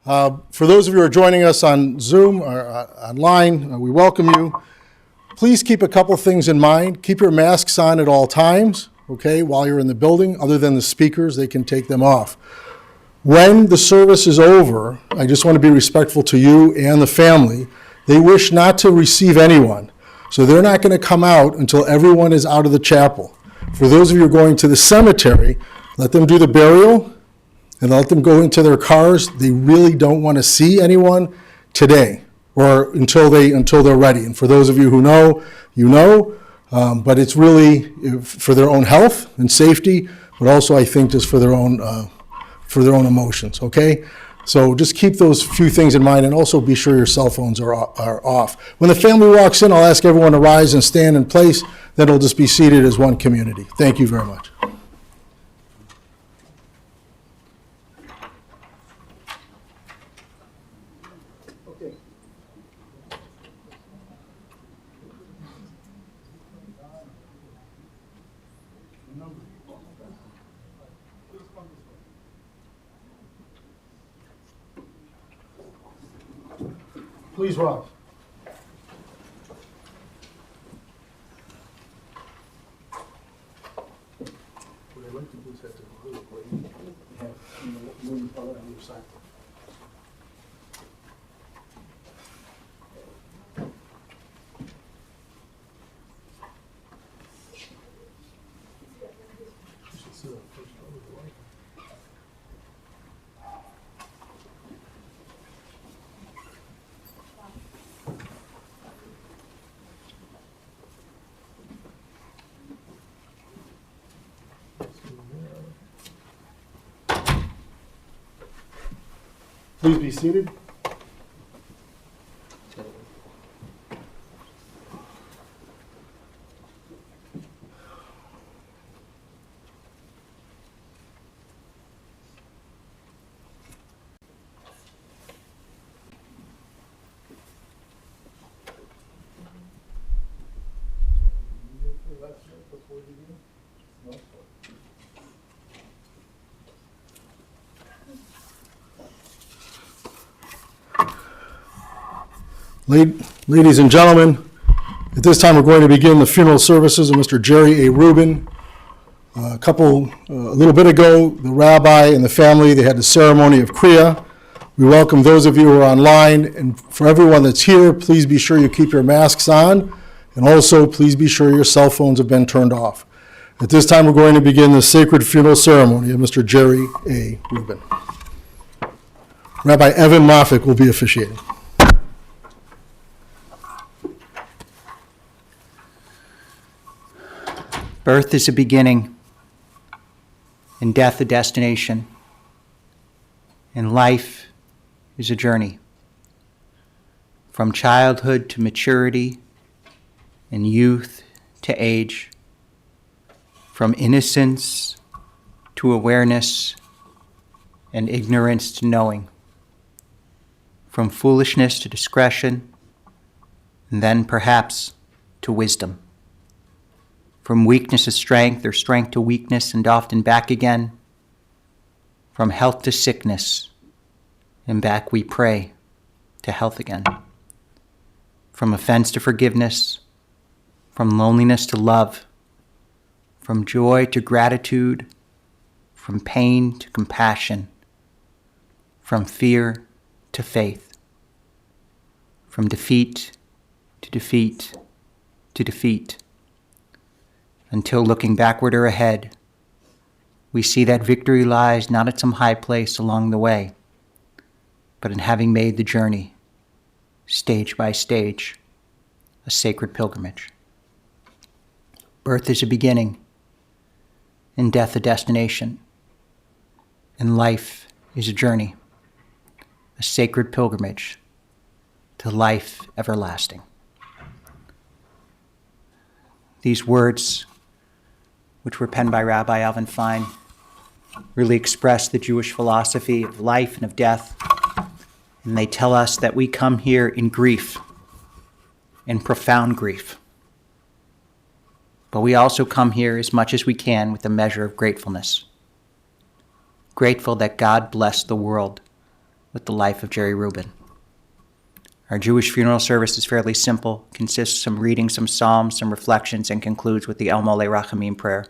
For those of you who are joining us on Zoom or online, we welcome you. Please keep a couple things in mind. Keep your masks on at all times, okay, while you're in the building. Other than the speakers, they can take them off. When the service is over, I just want to be respectful to you and the family. They wish not to receive anyone, so they're not going to come out until everyone is out of the chapel. For those of you who are going to the cemetery, let them do the burial and let them go into their cars. They really don't want to see anyone today or until they're ready. And for those of you who know, you know, but it's really for their own health and safety, but also I think just for their own emotions, okay? So just keep those few things in mind, and also be sure your cell phones are off. When the family walks in, I'll ask everyone to rise and stand in place. Then it'll just be seated as one community. Thank you very much. Please rise. What I'd like to do is have to really quick have move on your side. You should sit up first. Please be seated. Ladies and gentlemen, at this time we're going to begin the funeral services of Mr. Jerry A. Rubin. A little bit ago, the rabbi and the family, they had the ceremony of Kriya. We welcome those of you who are online, and for everyone that's here, please be sure you keep your masks on, and also please be sure your cell phones have been turned off. At this time, we're going to begin the sacred funeral ceremony of Mr. Jerry A. Rubin. Rabbi Evan Moffick will be officiating. Birth is a beginning, and death a destination, and life is a journey. From childhood to maturity, and youth to age, from innocence to awareness, and ignorance to knowing, from foolishness to discretion, and then perhaps to wisdom. From weakness to strength, or strength to weakness, and often back again. From health to sickness, and back we pray to health again. From offense to forgiveness, from loneliness to love, from joy to gratitude, from pain to compassion, from fear to faith, from defeat to defeat to defeat. Until looking backward or ahead, we see that victory lies not at some high place along the way, but in having made the journey, stage by stage, a sacred pilgrimage. Birth is a beginning, and death a destination, and life is a journey, a sacred pilgrimage to life everlasting. These words, which were penned by Rabbi Alvin Fine, really express the Jewish philosophy of life and of death. And they tell us that we come here in grief, in profound grief. But we also come here as much as we can with a measure of gratefulness. Grateful that God blessed the world with the life of Jerry Rubin. Our Jewish funeral service is fairly simple, consists of some reading, some psalms, some reflections, and concludes with the El Mole Rachamim prayer.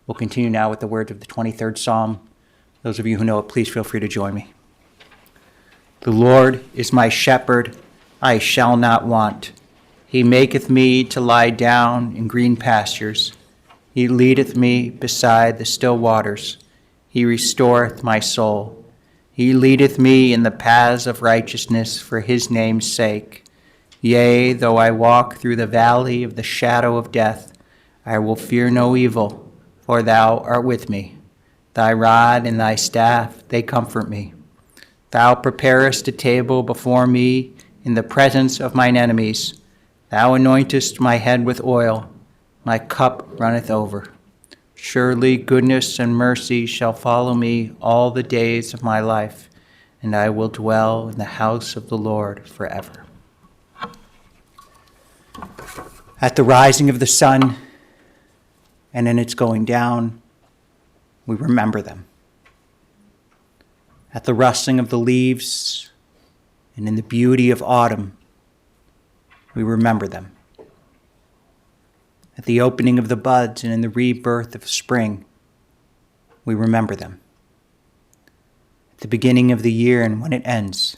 We'll continue now with the words of the 23rd Psalm. Those of you who know it, please feel free to join me. The Lord is my shepherd, I shall not want. He maketh me to lie down in green pastures. He leadeth me beside the still waters. He restoreth my soul. He leadeth me in the paths of righteousness for his name's sake. Yea, though I walk through the valley of the shadow of death, I will fear no evil, for thou art with me. Thy rod and thy staff, they comfort me. Thou preparest a table before me in the presence of mine enemies. Thou anointest my head with oil, my cup runneth over. Surely goodness and mercy shall follow me all the days of my life, and I will dwell in the house of the Lord forever. At the rising of the sun and in its going down, we remember them. At the rustling of the leaves and in the beauty of autumn, we remember them. At the opening of the buds and in the rebirth of spring, we remember them. At the beginning of the year and when it ends,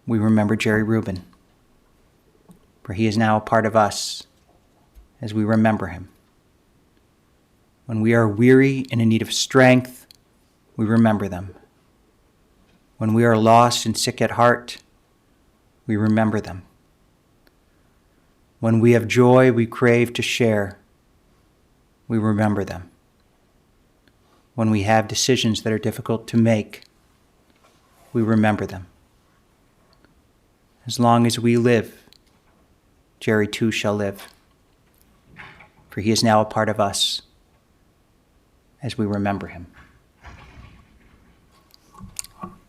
we remember Jerry Rubin, for he is now a part of us as we remember him. When we are weary and in need of strength, we remember them. When we are lost and sick at heart, we remember them. When we have joy we crave to share, we remember them. When we have decisions that are difficult to make, we remember them. As long as we live, Jerry too shall live, for he is now a part of us as we remember him.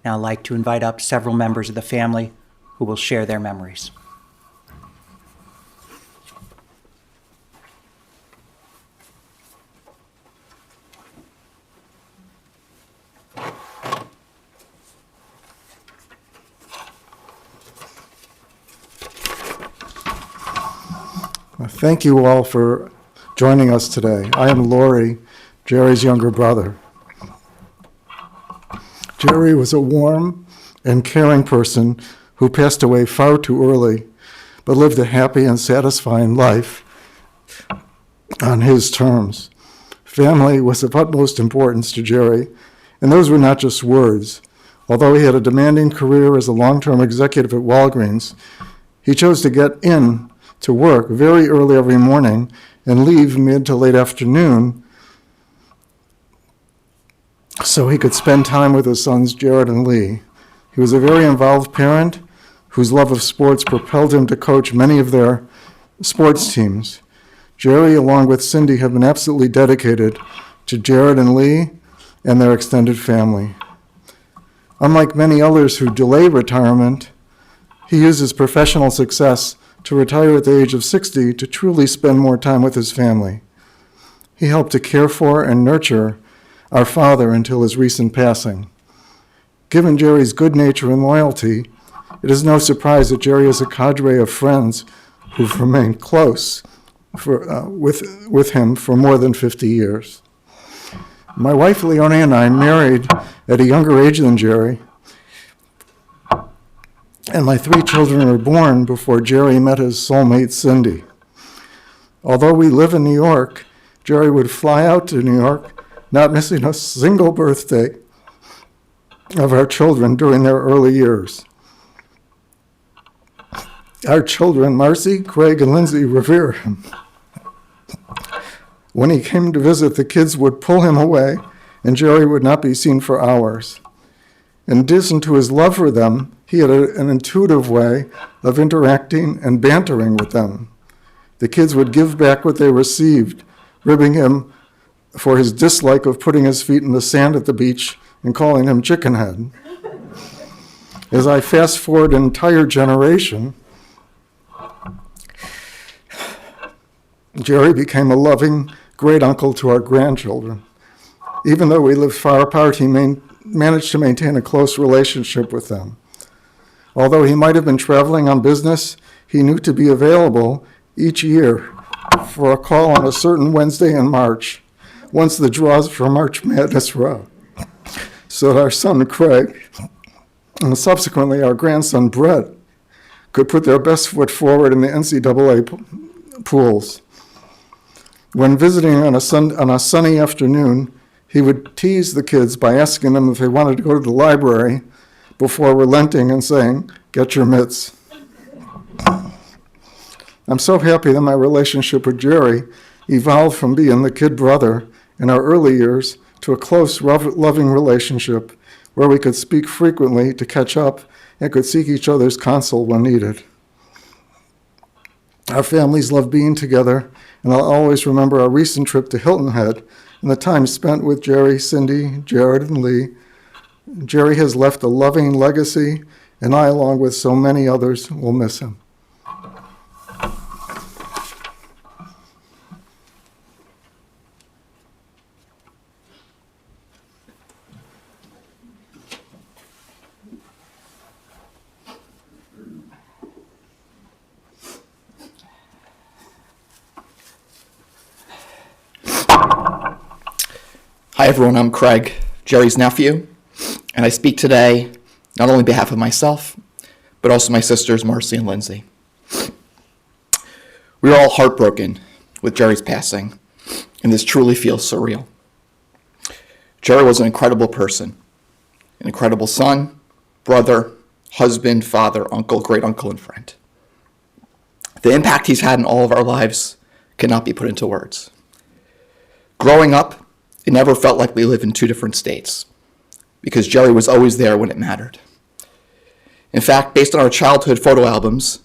Now I'd like to invite up several members of the family who will share their memories. Thank you all for joining us today. I am Lori, Jerry's younger brother. Jerry was a warm and caring person who passed away far too early, but lived a happy and satisfying life on his terms. Family was of utmost importance to Jerry, and those were not just words. Although he had a demanding career as a long-term executive at Walgreens, he chose to get in to work very early every morning and leave mid to late afternoon so he could spend time with his sons Jared and Lee. He was a very involved parent whose love of sports propelled him to coach many of their sports teams. Jerry, along with Cindy, have been absolutely dedicated to Jared and Lee and their extended family. Unlike many others who delay retirement, he uses professional success to retire at the age of 60 to truly spend more time with his family. He helped to care for and nurture our father until his recent passing. Given Jerry's good nature and loyalty, it is no surprise that Jerry has a cadre of friends who've remained close with him for more than 50 years. My wife Leonie and I married at a younger age than Jerry, and my 3 children were born before Jerry met his soulmate, Cindy. Although we live in New York, Jerry would fly out to New York, not missing a single birthday of our children during their early years. Our children, Marcy, Craig, and Lindsay, revere him. When he came to visit, the kids would pull him away, and Jerry would not be seen for hours. In addition to his love for them, he had an intuitive way of interacting and bantering with them. The kids would give back what they received, ribbing him for his dislike of putting his feet in the sand at the beach and calling him chickenhead. As I fast forward an entire generation, Jerry became a loving great uncle to our grandchildren. Even though we lived far apart, he managed to maintain a close relationship with them. Although he might have been traveling on business, he knew to be available each year for a call on a certain Wednesday in March, once the draws for March Madness were out, so that our son Craig, and subsequently our grandson Brett, could put their best foot forward in the NCAA pools. When visiting on a sunny afternoon, he would tease the kids by asking them if they wanted to go to the library before relenting and saying, "Get your mitts." I'm so happy that my relationship with Jerry evolved from being the kid brother in our early years to a close, loving relationship where we could speak frequently to catch up and could seek each other's counsel when needed. Our families love being together, and I'll always remember our recent trip to Hilton Head and the time spent with Jerry, Cindy, Jared, and Lee. Jerry has left a loving legacy, and I, along with so many others, will miss him. Hi everyone, I'm Craig, Jerry's nephew, and I speak today not only on behalf of myself, but also my sisters Marcy and Lindsay. We are all heartbroken with Jerry's passing, and this truly feels surreal. Jerry was an incredible person, an incredible son, brother, husband, father, uncle, great uncle, and friend. The impact he's had in all of our lives cannot be put into words. Growing up, it never felt like we lived in two different states, because Jerry was always there when it mattered. In fact, based on our childhood photo albums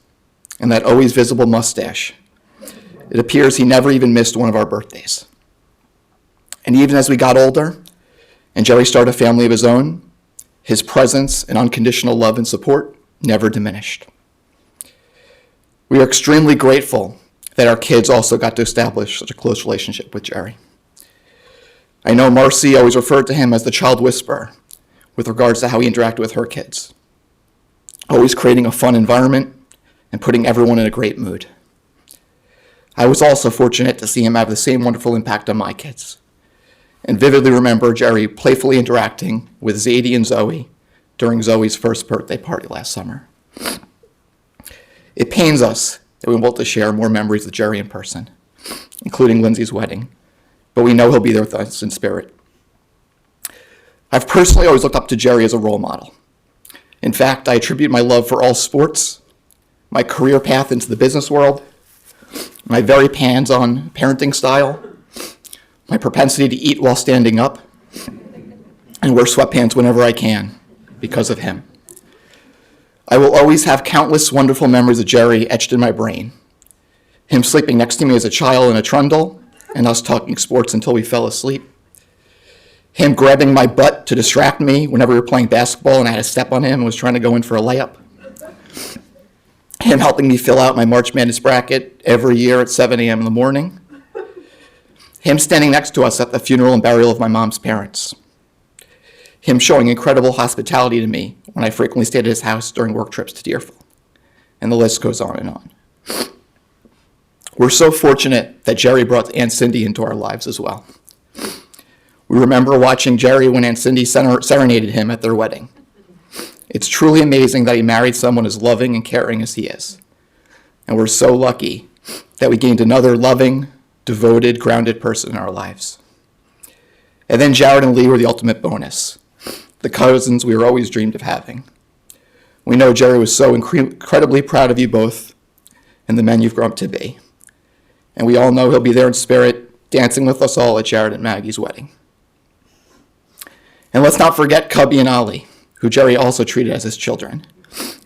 and that always visible mustache, it appears he never even missed one of our birthdays. And even as we got older and Jerry started a family of his own, his presence and unconditional love and support never diminished. We are extremely grateful that our kids also got to establish such a close relationship with Jerry. I know Marcy always referred to him as the child whisperer with regards to how he interacted with her kids, always creating a fun environment and putting everyone in a great mood. I was also fortunate to see him have the same wonderful impact on my kids, and vividly remember Jerry playfully interacting with Zadie and Zoe during Zoe's first birthday party last summer. It pains us that we won't be able to share more memories with Jerry in person, including Lindsay's wedding, but we know he'll be there with us in spirit. I've personally always looked up to Jerry as a role model. In fact, I attribute my love for all sports, my career path into the business world, my very hands-on parenting style, my propensity to eat while standing up, and wear sweatpants whenever I can because of him. I will always have countless wonderful memories of Jerry etched in my brain. Him sleeping next to me as a child in a trundle, and us talking sports until we fell asleep. Him grabbing my butt to distract me whenever we were playing basketball and I had to step on him and was trying to go in for a layup. Him helping me fill out my March Madness bracket every year at 7 a.m. in the morning. Him standing next to us at the funeral and burial of my mom's parents. Him showing incredible hospitality to me when I frequently stayed at his house during work trips to Deerfield. And the list goes on and on. We're so fortunate that Jerry brought Aunt Cindy into our lives as well. We remember watching Jerry when Aunt Cindy serenaded him at their wedding. It's truly amazing that he married someone as loving and caring as he is. And we're so lucky that we gained another loving, devoted, grounded person in our lives. And then Jared and Lee were the ultimate bonus, the cousins we were always dreamed of having. We know Jerry was so incredibly proud of you both and the men you've grown up to be. And we all know he'll be there in spirit, dancing with us all at Jared and Maggie's wedding. And let's not forget Cubby and Ollie, who Jerry also treated as his children,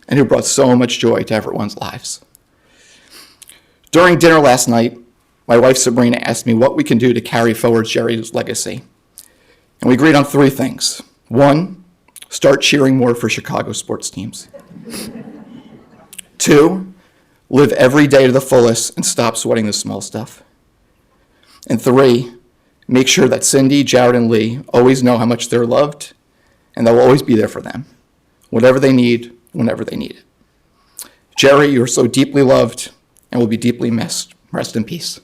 and who brought so much joy to everyone's lives. During dinner last night, my wife Sabrina asked me what we can do to carry forward Jerry's legacy. And we agreed on 3 things. 1, start cheering more for Chicago sports teams. 2, live every day to the fullest and stop sweating the small stuff. And 3, make sure that Cindy, Jared, and Lee always know how much they're loved and that will always be there for them, whatever they need, whenever they need it. Jerry, you are so deeply loved and will be deeply missed. Rest in peace.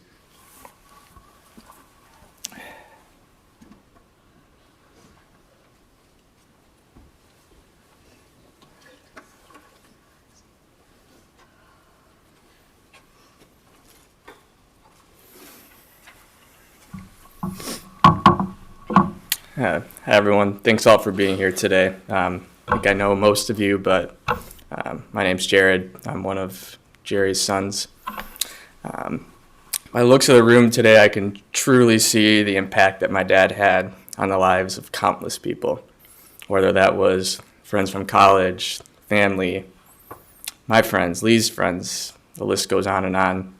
Hi, everyone. Thanks all for being here today. I think I know most of you, but my name's Jared. I'm one of Jerry's sons. By the looks of the room today, I can truly see the impact that my dad had on the lives of countless people, whether that was friends from college, family, my friends, Lee's friends, the list goes on and on.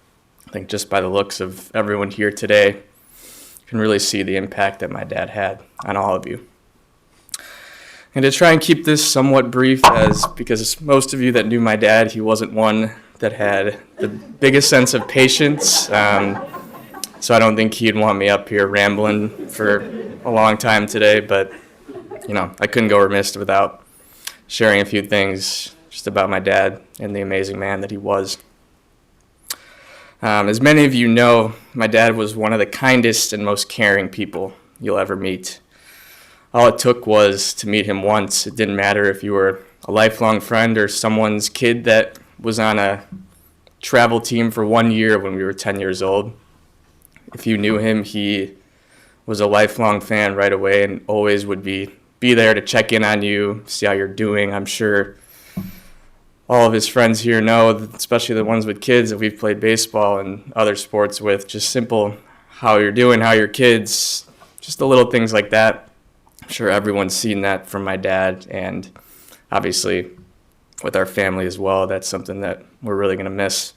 I think just by the looks of everyone here today, can really see the impact that my dad had on all of you. And to try and keep this somewhat brief, because most of you that knew my dad, he wasn't one that had the biggest sense of patience. So I don't think he'd want me up here rambling for a long time today, but I couldn't go remiss without sharing a few things just about my dad and the amazing man that he was. As many of you know, my dad was one of the kindest and most caring people you'll ever meet. All it took was to meet him once. It didn't matter if you were a lifelong friend or someone's kid that was on a travel team for 1 year when we were 10 years old. If you knew him, he was a lifelong fan right away and always would be there to check in on you, see how you're doing. I'm sure all of his friends here know, especially the ones with kids that we've played baseball and other sports with, just simple how you're doing, how your kids, just the little things like that. I'm sure everyone's seen that from my dad, and obviously with our family as well, that's something that we're really going to miss.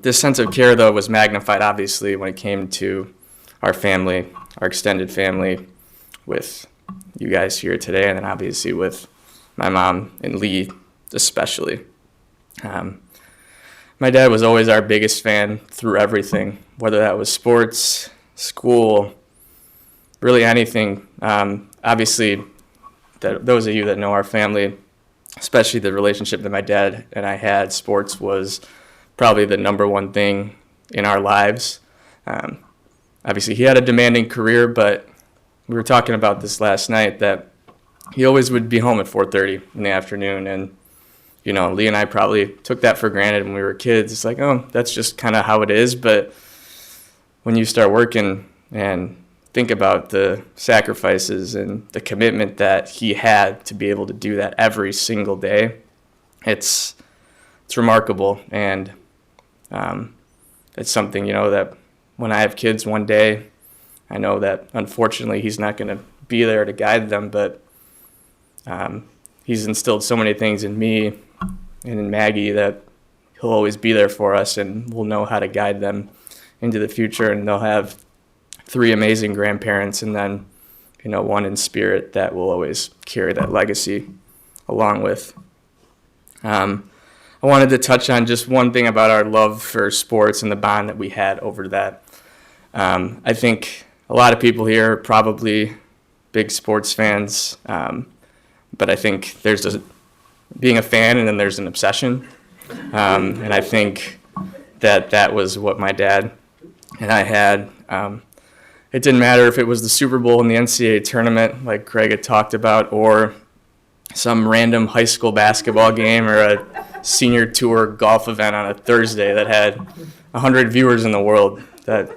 This sense of care, though, was magnified, obviously, when it came to our family, our extended family, with you guys here today, and then obviously with my mom and Lee especially. My dad was always our biggest fan through everything, whether that was sports, school, really anything. Obviously, those of you that know our family, especially the relationship that my dad and I had, sports was probably the number one thing in our lives. Obviously, he had a demanding career, but we were talking about this last night, that he always would be home at 4:30 in the afternoon, and Lee and I probably took that for granted when we were kids. It's like, oh, that's just kind of how it is. But when you start working and think about the sacrifices and the commitment that he had to be able to do that every single day, it's remarkable. And it's something, that when I have kids one day, I know that unfortunately he's not going to be there to guide them, but he's instilled so many things in me and in Maggie that he'll always be there for us, and we'll know how to guide them into the future. And they'll have 3 amazing grandparents, and then, one in spirit that will always carry that legacy along with. I wanted to touch on just one thing about our love for sports and the bond that we had over that. I think a lot of people here are probably big sports fans, but I think there's being a fan, and then there's an obsession. And I think that was what my dad and I had. It didn't matter if it was the Super Bowl and the NCAA tournament, like Craig had talked about, or some random high school basketball game, or a senior tour golf event on a Thursday that had 100 viewers in the world, that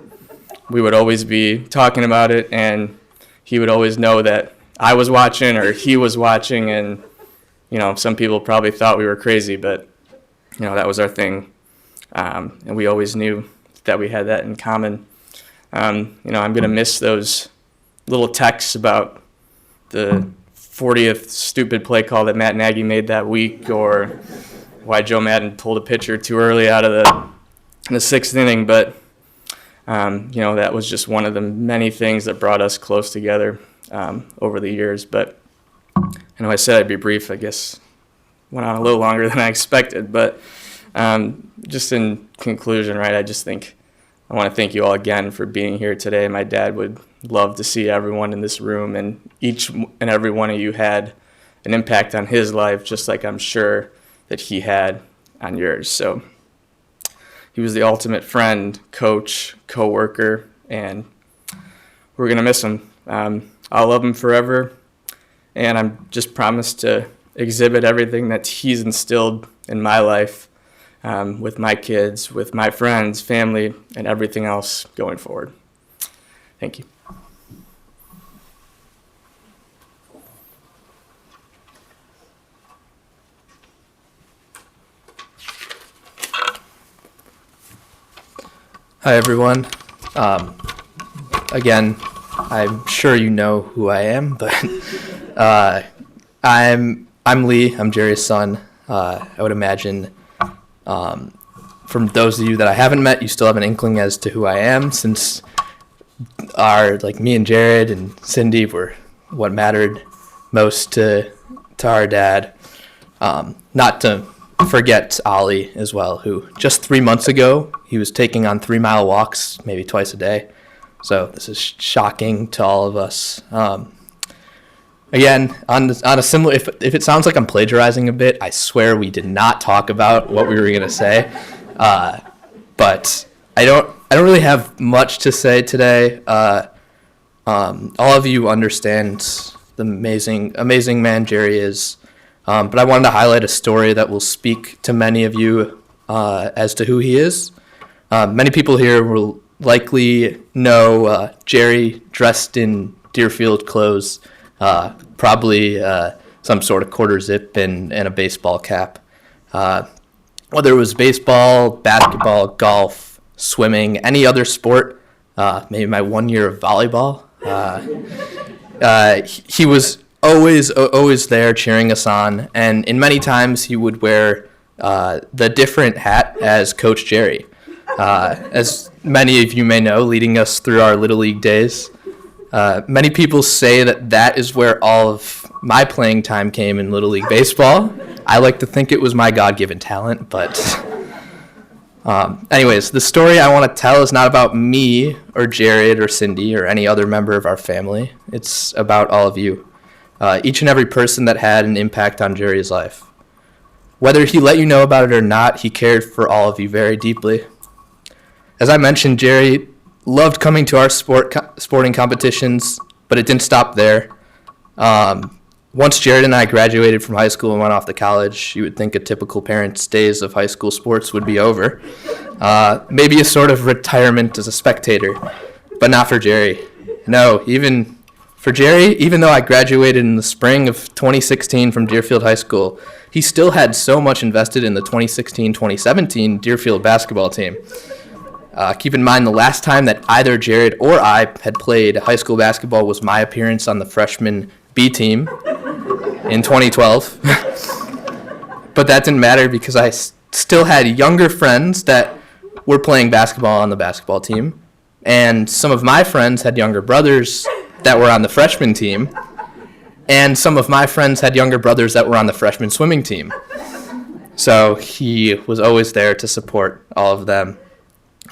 we would always be talking about it, and he would always know that I was watching or he was watching. And some people probably thought we were crazy, but that was our thing, and we always knew that we had that in common. I'm gonna miss those little texts about the 40th stupid play call that Matt Nagy made that week, or why Joe Madden pulled a pitcher too early out of the 6th inning. But that was just one of the many things that brought us close together over the years. But I said I'd be brief. I guess went on a little longer than I expected. But just in conclusion, right, I just think I want to thank you all again for being here today. My dad would love to see everyone in this room, and each and every one of you had an impact on his life, just like I'm sure that he had on yours. So he was the ultimate friend, coach, co-worker, and we're going to miss him. I'll love him forever, and I'm just promised to exhibit everything that he's instilled in my life, with my kids, with my friends, family, and everything else going forward. Thank you. Hi, everyone. Again, I'm sure you know who I am, but I'm Lee. I'm Jerry's son. I would imagine from those of you that I haven't met, you still have an inkling as to who I am, since me and Jared and Cindy were what mattered most to our dad. Not to forget Ollie as well, who just 3 months ago, he was taking on 3-mile walks maybe twice a day. So this is shocking to all of us. Again, on a similar, if it sounds like I'm plagiarizing a bit, I swear we did not talk about what we were going to say. But I don't really have much to say today. All of you understand the amazing man Jerry is. But I wanted to highlight a story that will speak to many of you as to who he is. Many people here will likely know Jerry dressed in Deerfield clothes, probably some sort of quarter zip and a baseball cap. Whether it was baseball, basketball, golf, swimming, any other sport, maybe my 1 year of volleyball, he was always there cheering us on, and in many times he would wear the different hat as Coach Jerry. As many of you may know, leading us through our Little League days, many people say that is where all of my playing time came in Little League baseball. I like to think it was my God-given talent, but anyways, the story I want to tell is not about me or Jared or Cindy or any other member of our family. It's about all of you. Each and every person that had an impact on Jerry's life. Whether he let you know about it or not, he cared for all of you very deeply. As I mentioned, Jerry loved coming to our sporting competitions, but it didn't stop there. Once Jared and I graduated from high school and went off to college, you would think a typical parent's days of high school sports would be over. Maybe a sort of retirement as a spectator, but not for Jerry. No, for Jerry, even though I graduated in the spring of 2016 from Deerfield High School, he still had so much invested in the 2016-2017 Deerfield basketball team. Keep in mind, the last time that either Jared or I had played high school basketball was my appearance on the freshman B team in 2012. But that didn't matter because I still had younger friends that were playing basketball on the basketball team, and some of my friends had younger brothers that were on the freshman team, and some of my friends had younger brothers that were on the freshman swimming team. So he was always there to support all of them.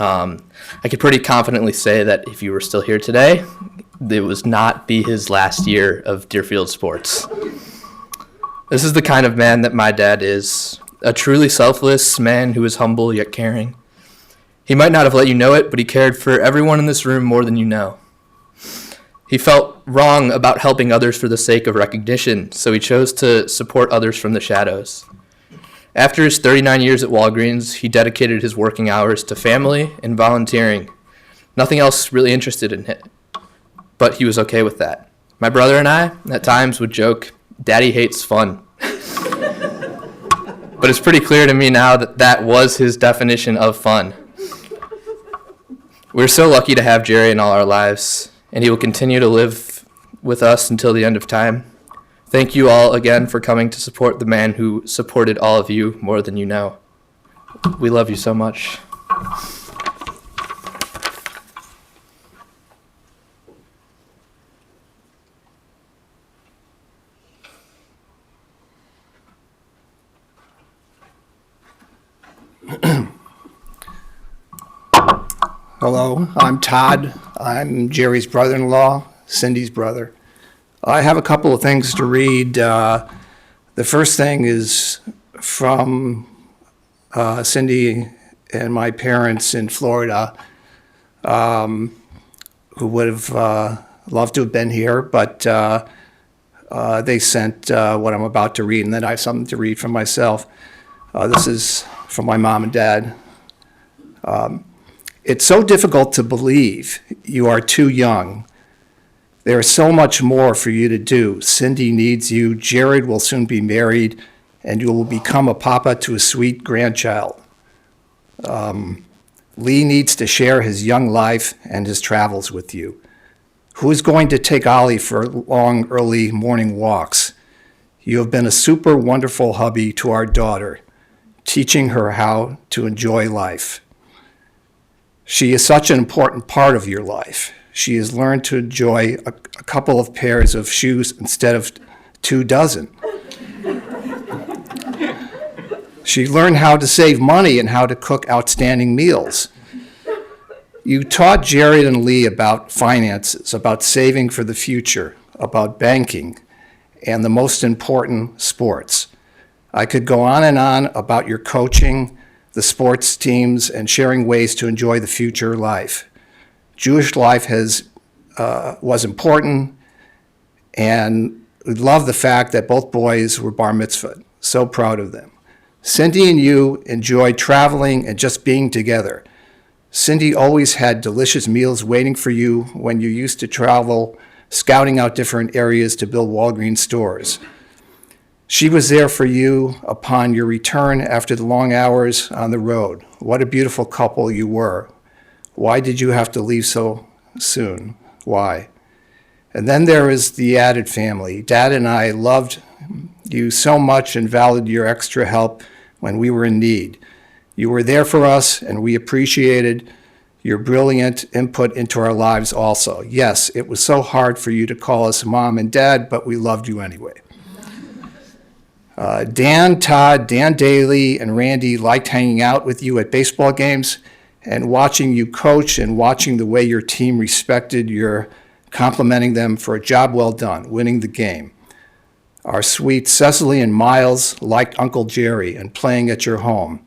I could pretty confidently say that if you were still here today, it would not be his last year of Deerfield sports. This is the kind of man that my dad is, a truly selfless man who is humble yet caring. He might not have let you know it, but he cared for everyone in this room more than you know. He felt wrong about helping others for the sake of recognition, so he chose to support others from the shadows. After his 39 years at Walgreens, he dedicated his working hours to family and volunteering. Nothing else really interested in him, but he was okay with that. My brother and I, at times, would joke, "Daddy hates fun." But it's pretty clear to me now that was his definition of fun. We're so lucky to have Jerry in all our lives, and he will continue to live with us until the end of time. Thank you all again for coming to support the man who supported all of you more than you know. We love you so much. Hello, I'm Todd. I'm Jerry's brother-in-law, Cindy's brother. I have a couple of things to read. The first thing is from Cindy and my parents in Florida, who would have loved to have been here, but they sent what I'm about to read, and then I have something to read from myself. This is from my mom and dad. It's so difficult to believe you are too young. There is so much more for you to do. Cindy needs you. Jared will soon be married, and you will become a papa to a sweet grandchild. Lee needs to share his young life and his travels with you. Who is going to take Ollie for long, early morning walks? You have been a super wonderful hubby to our daughter, teaching her how to enjoy life. She is such an important part of your life. She has learned to enjoy a couple of pairs of shoes instead of 24. She learned how to save money and how to cook outstanding meals. You taught Jared and Lee about finances, about saving for the future, about banking, and the most important, sports. I could go on and on about your coaching, the sports teams, and sharing ways to enjoy the future life. Jewish life was important, and we love the fact that both boys were bar mitzvahed. So proud of them. Cindy and you enjoyed traveling and just being together. Cindy always had delicious meals waiting for you when you used to travel, scouting out different areas to build Walgreens stores. She was there for you upon your return after the long hours on the road. What a beautiful couple you were. Why did you have to leave so soon? Why? And then there is the added family. Dad and I loved you so much and valued your extra help when we were in need. You were there for us, and we appreciated your brilliant input into our lives also. Yes, it was so hard for you to call us mom and dad, but we loved you anyway. Dan, Todd, Dan Daly, and Randy liked hanging out with you at baseball games and watching you coach and watching the way your team respected your complimenting them for a job well done, winning the game. Our sweet Cecily and Miles liked Uncle Jerry and playing at your home.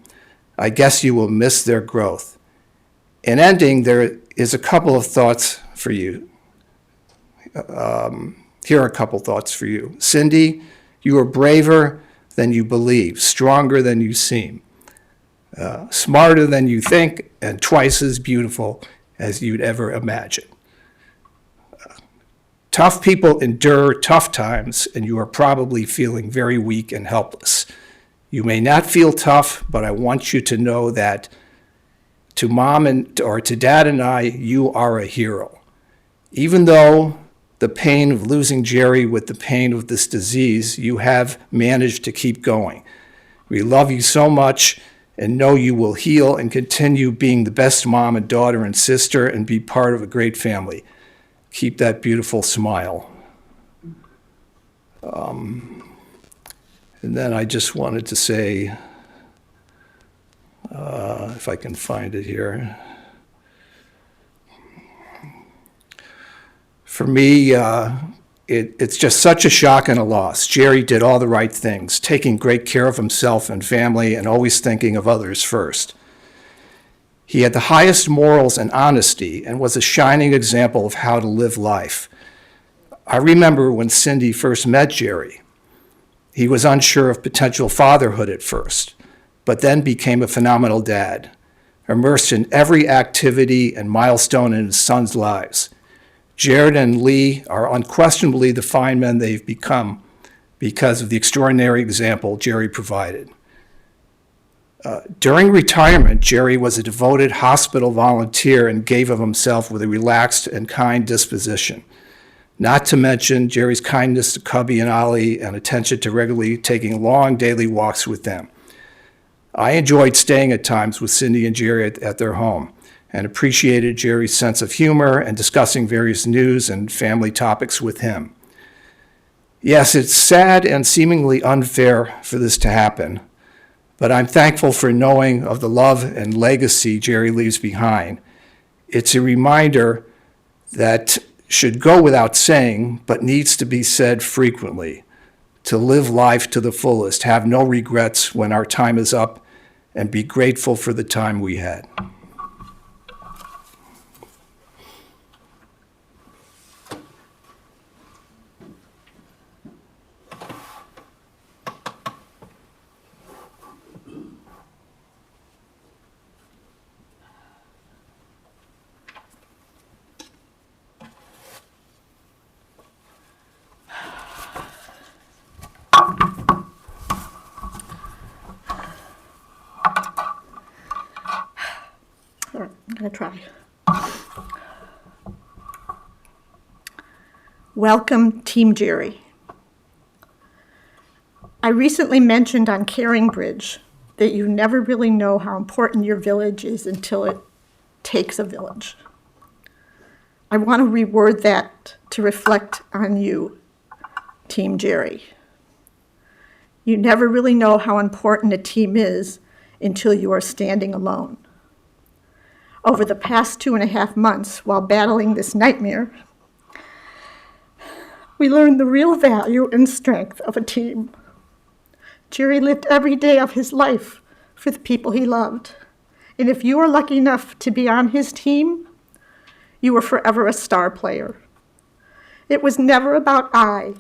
I guess you will miss their growth. In ending, there is a couple of thoughts for you. Here are a couple thoughts for you. Cindy, you are braver than you believe, stronger than you seem, smarter than you think, and twice as beautiful as you'd ever imagine. Tough people endure tough times, and you are probably feeling very weak and helpless. You may not feel tough, but I want you to know that to mom or to dad and I, you are a hero. Even though the pain of losing Jerry with the pain of this disease, you have managed to keep going. We love you so much and know you will heal and continue being the best mom and daughter and sister and be part of a great family. Keep that beautiful smile. And then I just wanted to say, if I can find it here. For me, it's just such a shock and a loss. Jerry did all the right things, taking great care of himself and family and always thinking of others first. He had the highest morals and honesty and was a shining example of how to live life. I remember when Cindy first met Jerry. He was unsure of potential fatherhood at first, but then became a phenomenal dad, immersed in every activity and milestone in his son's lives. Jared and Lee are unquestionably the fine men they've become because of the extraordinary example Jerry provided. During retirement, Jerry was a devoted hospital volunteer and gave of himself with a relaxed and kind disposition. Not to mention Jerry's kindness to Cubby and Ollie and attention to regularly taking long daily walks with them. I enjoyed staying at times with Cindy and Jerry at their home and appreciated Jerry's sense of humor and discussing various news and family topics with him. Yes, it's sad and seemingly unfair for this to happen, but I'm thankful for knowing of the love and legacy Jerry leaves behind. It's a reminder that should go without saying, but needs to be said frequently. To live life to the fullest, have no regrets when our time is up, and be grateful for the time we had. All right, I'm going to try. Welcome, Team Jerry. I recently mentioned on Caring Bridge that you never really know how important your village is until it takes a village. I want to reword that to reflect on you, Team Jerry. You never really know how important a team is until you are standing alone. Over the past 2.5 months, while battling this nightmare, we learned the real value and strength of a team. Jerry lived every day of his life for the people he loved. And if you were lucky enough to be on his team, you were forever a star player. It was never about I,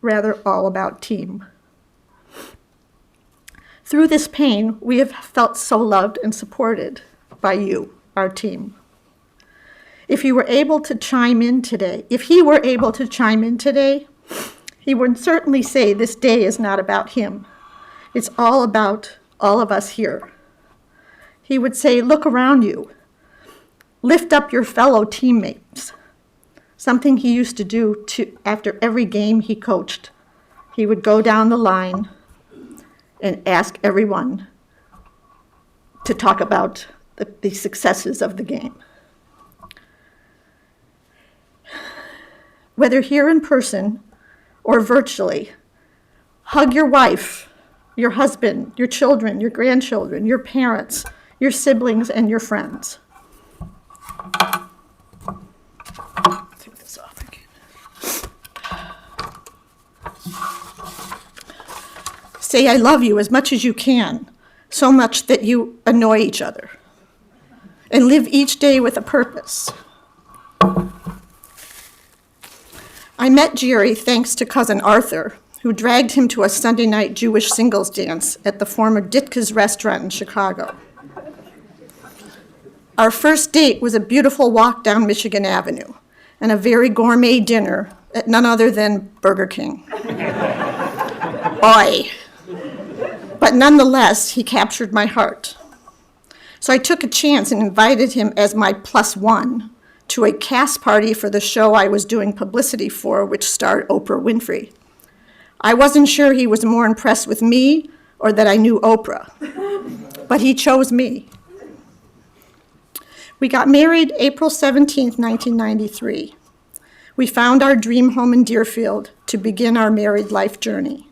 rather all about team. Through this pain, we have felt so loved and supported by you, our team. If he were able to chime in today, he would certainly say this day is not about him. It's all about all of us here. He would say, look around you. Lift up your fellow teammates. Something he used to do after every game he coached. He would go down the line and ask everyone to talk about the successes of the game. Whether here in person or virtually, hug your wife, your husband, your children, your grandchildren, your parents, your siblings, and your friends. Take this off again. Say I love you as much as you can, so much that you annoy each other. And live each day with a purpose. I met Jerry thanks to cousin Arthur, who dragged him to a Sunday night Jewish singles dance at the former Ditka's restaurant in Chicago. Our first date was a beautiful walk down Michigan Avenue and a very gourmet dinner at none other than Burger King. Oy. But nonetheless, he captured my heart. So I took a chance and invited him as my +1 to a cast party for the show I was doing publicity for, which starred Oprah Winfrey. I wasn't sure he was more impressed with me or that I knew Oprah, but he chose me. We got married April 17th, 1993. We found our dream home in Deerfield to begin our married life journey.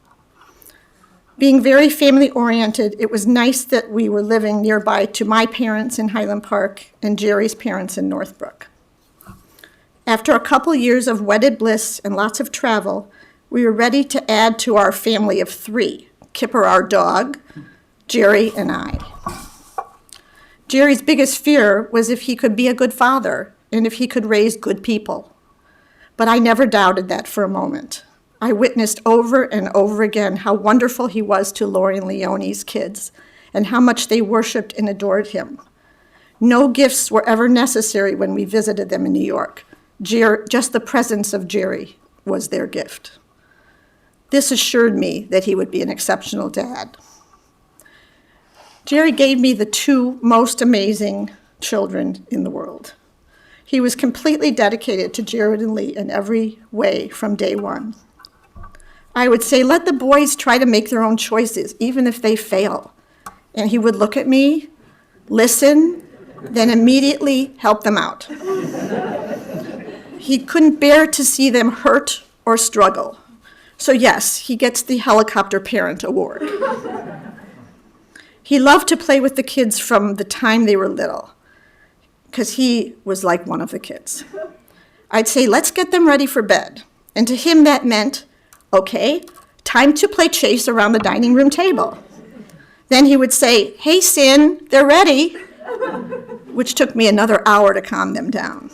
Being very family-oriented, it was nice that we were living nearby to my parents in Highland Park and Jerry's parents in Northbrook. After a couple years of wedded bliss and lots of travel, we were ready to add to our family of 3, Kipper our dog, Jerry, and I. Jerry's biggest fear was if he could be a good father and if he could raise good people. But I never doubted that for a moment. I witnessed over and over again how wonderful he was to Lori and Leonie's kids and how much they worshiped and adored him. No gifts were ever necessary when we visited them in New York. Just the presence of Jerry was their gift. This assured me that he would be an exceptional dad. Jerry gave me the 2 most amazing children in the world. He was completely dedicated to Jared and Lee in every way from day one. I would say, let the boys try to make their own choices, even if they fail. And he would look at me, listen, then immediately help them out. He couldn't bear to see them hurt or struggle. So yes, he gets the Helicopter Parent Award. He loved to play with the kids from the time they were little. because he was like one of the kids. I'd say, let's get them ready for bed. And to him that meant, okay, time to play chase around the dining room table. Then he would say, hey, Sin, they're ready, which took me another hour to calm them down.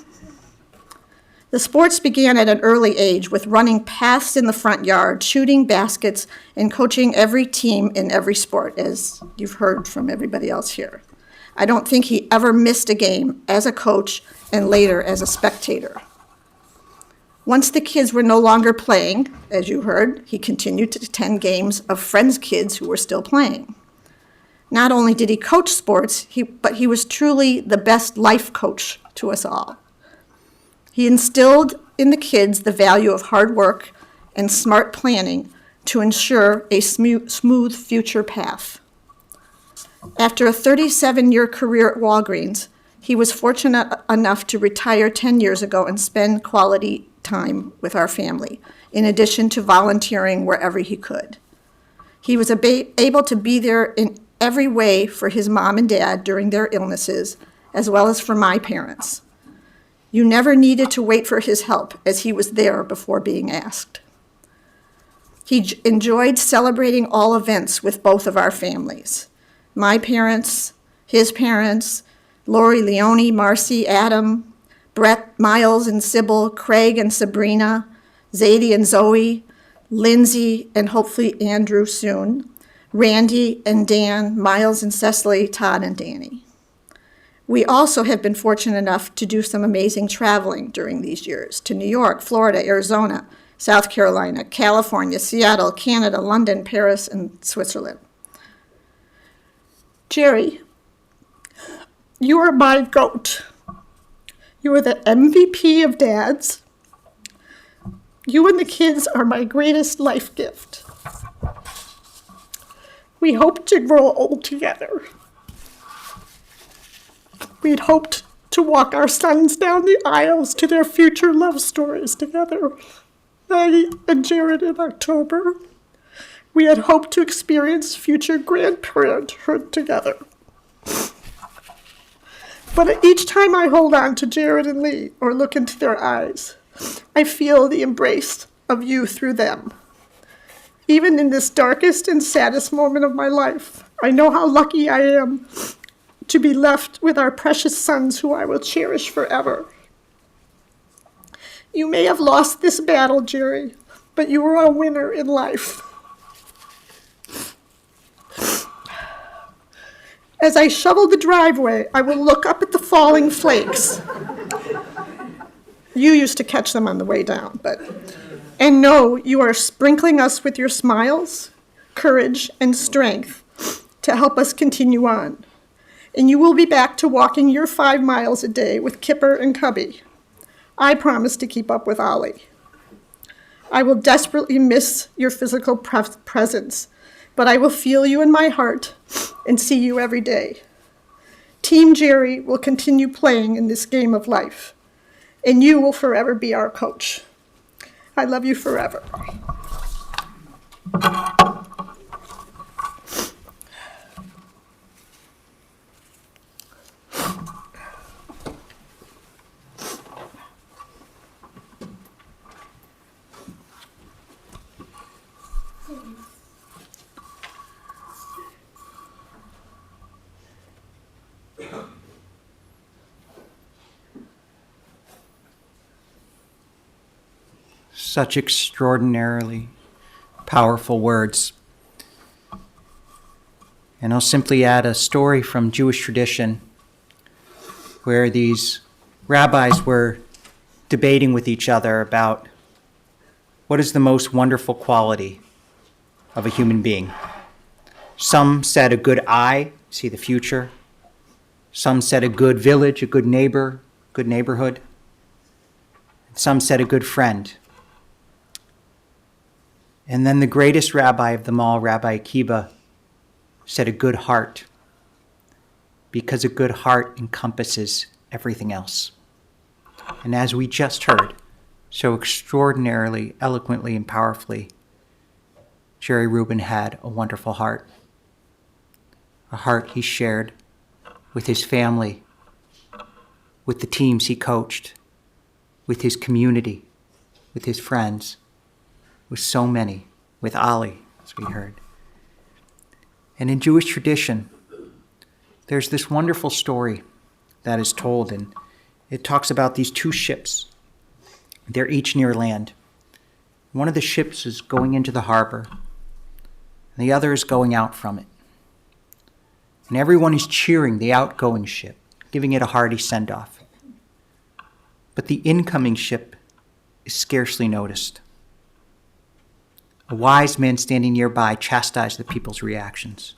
The sports began at an early age with running paths in the front yard, shooting baskets, and coaching every team in every sport, as you've heard from everybody else here. I don't think he ever missed a game as a coach and later as a spectator. Once the kids were no longer playing, as you heard, he continued to attend games of friends' kids who were still playing. Not only did he coach sports, but he was truly the best life coach to us all. He instilled in the kids the value of hard work and smart planning to ensure a smooth future path. After a 37-year career at Walgreens, he was fortunate enough to retire 10 years ago and spend quality time with our family, in addition to volunteering wherever he could. He was able to be there in every way for his mom and dad during their illnesses, as well as for my parents. You never needed to wait for his help, as he was there before being asked. He enjoyed celebrating all events with both of our families. My parents, his parents, Lori, Leonie, Marcy, Adam, Brett, Miles and Sybil, Craig and Sabrina, Zadie and Zoe, Lindsay and hopefully Andrew soon, Randy and Dan, Miles and Cecily, Todd and Danny. We also have been fortunate enough to do some amazing traveling during these years to New York, Florida, Arizona, South Carolina, California, Seattle, Canada, London, Paris, and Switzerland. Jerry, you are my GOAT. You are the MVP of dads. You and the kids are my greatest life gift. We hope to grow old together. We'd hoped to walk our sons down the aisles to their future love stories together. Maggie and Jared in October. We had hoped to experience future grandparenthood together. But each time I hold on to Jared and Lee or look into their eyes, I feel the embrace of you through them. Even in this darkest and saddest moment of my life, I know how lucky I am to be left with our precious sons who I will cherish forever. You may have lost this battle, Jerry, but you were a winner in life. As I shovel the driveway, I will look up at the falling flakes. You used to catch them on the way down, and know you are sprinkling us with your smiles, courage, and strength to help us continue on. And you will be back to walking your 5 miles a day with Kipper and Cubby. I promise to keep up with Ollie. I will desperately miss your physical presence, but I will feel you in my heart and see you every day. Team Jerry will continue playing in this game of life, and you will forever be our coach. I love you forever. Such extraordinarily powerful words. And I'll simply add a story from Jewish tradition where these rabbis were debating with each other about what is the most wonderful quality of a human being. Some said a good eye, see the future. Some said a good village, a good neighbor, good neighborhood. Some said a good friend. And then the greatest rabbi of them all, Rabbi Akiba, said a good heart, because a good heart encompasses everything else. And as we just heard, so extraordinarily, eloquently, and powerfully, Jerry Rubin had a wonderful heart, a heart he shared with his family, with the teams he coached, with his community, with his friends, with so many, with Ali, as we heard. And in Jewish tradition, there's this wonderful story that is told, and it talks about these two ships. They're each near land. One of the ships is going into the harbor, and the other is going out from it. And everyone is cheering the outgoing ship, giving it a hearty send-off. But the incoming ship is scarcely noticed. A wise man standing nearby chastised the people's reactions.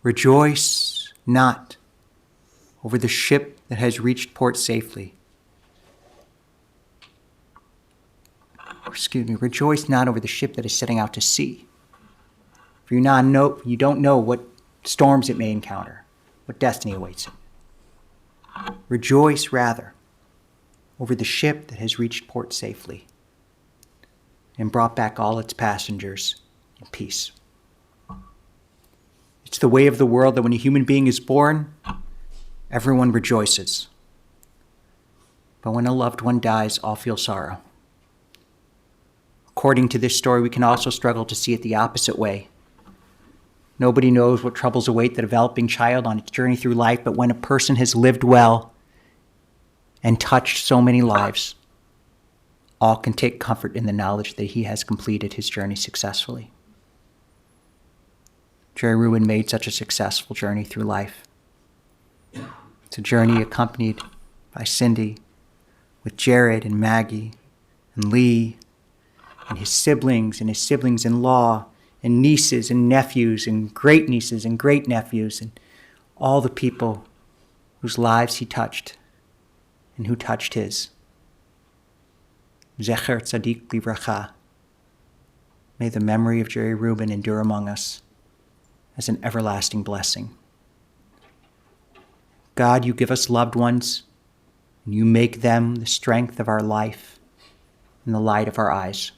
Rejoice not over the ship that has reached port safely. Rejoice not over the ship that is setting out to sea. For you don't know what storms it may encounter, what destiny awaits it. Rejoice rather over the ship that has reached port safely and brought back all its passengers in peace. It's the way of the world that when a human being is born, everyone rejoices. But when a loved one dies, all feel sorrow. According to this story, we can also struggle to see it the opposite way. Nobody knows what troubles await the developing child on its journey through life, but when a person has lived well and touched so many lives, all can take comfort in the knowledge that he has completed his journey successfully. Jerry Rubin made such a successful journey through life. It's a journey accompanied by Cindy, with Jared and Maggie and Lee and his siblings-in-law and nieces and nephews and great-nieces and great-nephews and all the people whose lives he touched and who touched his. Zecher Tzadik Livracha. May the memory of Jerry Rubin endure among us as an everlasting blessing. God, you give us loved ones, and you make them the strength of our life and the light of our eyes.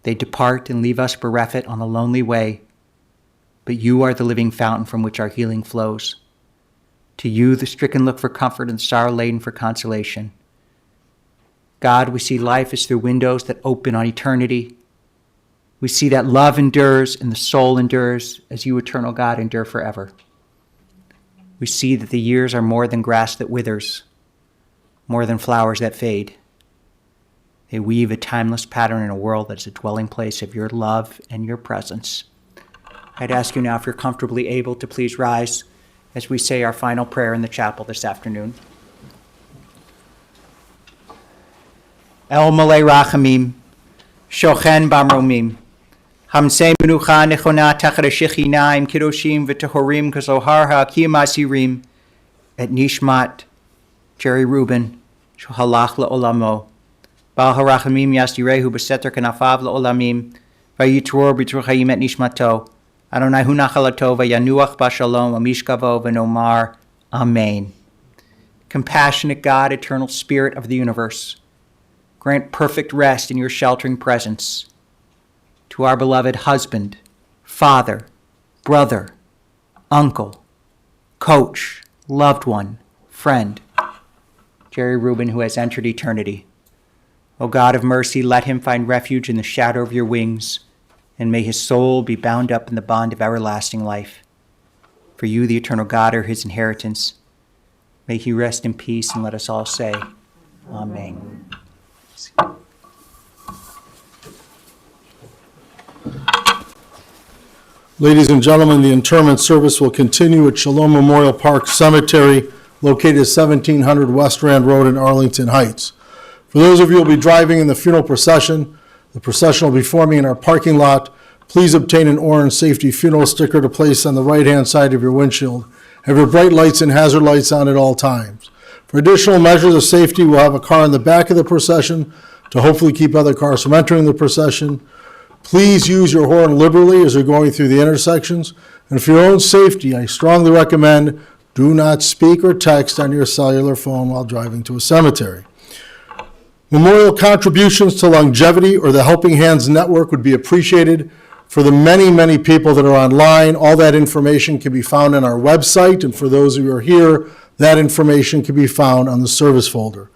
They depart and leave us bereft on a lonely way, but you are the living fountain from which our healing flows. To you the stricken look for comfort and the sorrow-laden for consolation. God, we see life as through windows that open on eternity. We see that love endures and the soul endures as you, eternal God, endure forever. We see that the years are more than grass that withers, more than flowers that fade. They weave a timeless pattern in a world that is a dwelling place of your love and your presence. I'd ask you now, if you're comfortably able, to please rise as we say our final prayer in the chapel this afternoon. El Malay Rachamim, Shochen Bamromim, Hamsei Menucha Nechona Tachar Shechinaim Kidoshim V'Tehorim Kazohar Ha'akim Asirim, Et Nishmat Jerry Rubin, Shohalach La'olamo, Baal HaRachamim Yasdirehu B'Seter Kanafav La'olamim, Vayitror B'Truchayim Et Nishmato, Adonai Hu Nachalato Vayanuach B'Shalom Amishkavo V'Nomar, Amen. Compassionate God, eternal Spirit of the universe, grant perfect rest in your sheltering presence to our beloved husband, father, brother, uncle, coach, loved one, friend, Jerry Rubin, who has entered eternity. O God of mercy, let him find refuge in the shadow of your wings, and may his soul be bound up in the bond of everlasting life. For you, the eternal God, are his inheritance. May he rest in peace, and let us all say, Amen. Ladies and gentlemen, the interment service will continue at Shalom Memorial Park Cemetery, located at 1700 West Rand Road in Arlington Heights. For those of you who will be driving in the funeral procession, the procession will be forming in our parking lot. Please obtain an orange safety funeral sticker to place on the right-hand side of your windshield. Have your bright lights and hazard lights on at all times. For additional measures of safety, we'll have a car in the back of the procession to hopefully keep other cars from entering the procession. Please use your horn liberally as you're going through the intersections. And for your own safety, I strongly recommend do not speak or text on your cellular phone while driving to a cemetery. Memorial contributions to Longevity or the Helping Hands Network would be appreciated. For the many, many people that are online, all that information can be found on our website. And for those of you who are here, that information can be found on the service folder.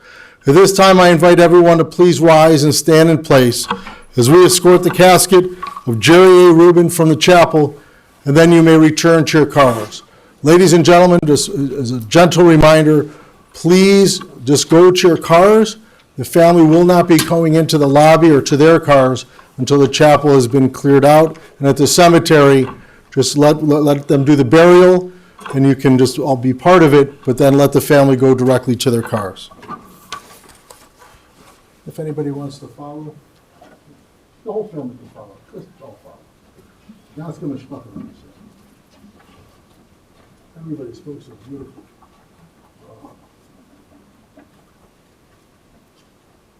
At this time, I invite everyone to please rise and stand in place as we escort the casket of Jerry A. Rubin from the chapel, and then you may return to your cars. Ladies and gentlemen, just as a gentle reminder, please just go to your cars. The family will not be going into the lobby or to their cars until the chapel has been cleared out. And at the cemetery, just let them do the burial, and you can just all be part of it, but then let the family go directly to their cars. If anybody wants to follow, the whole family can follow. Just all follow. Now it's going to schmuck around. Everybody spoke so beautiful.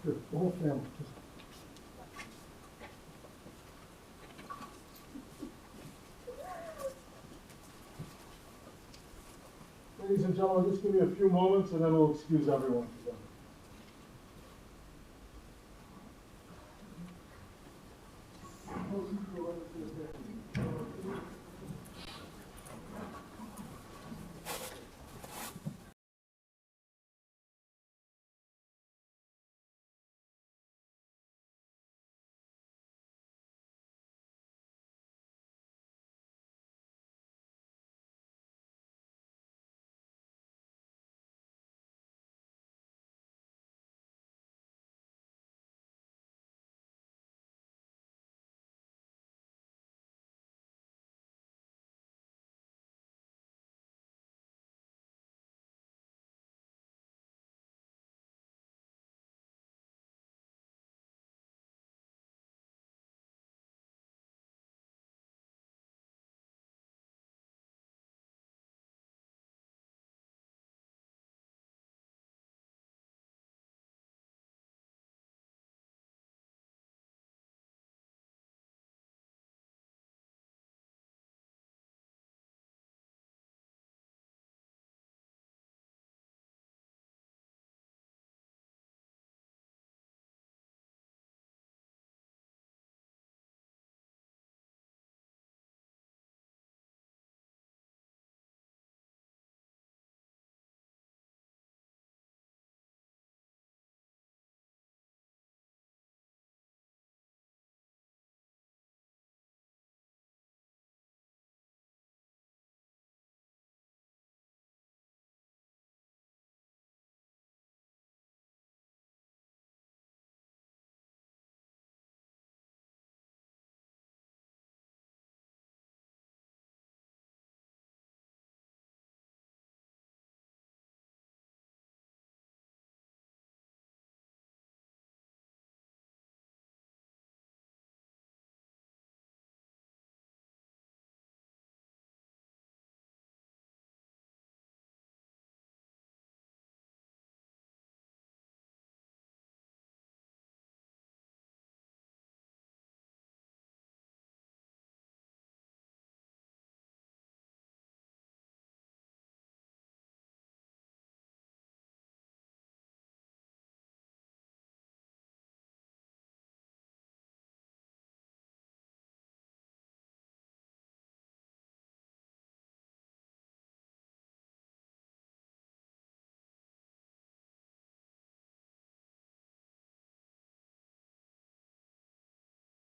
Here, the whole family. Ladies and gentlemen, just give me a few moments and then we'll excuse everyone together.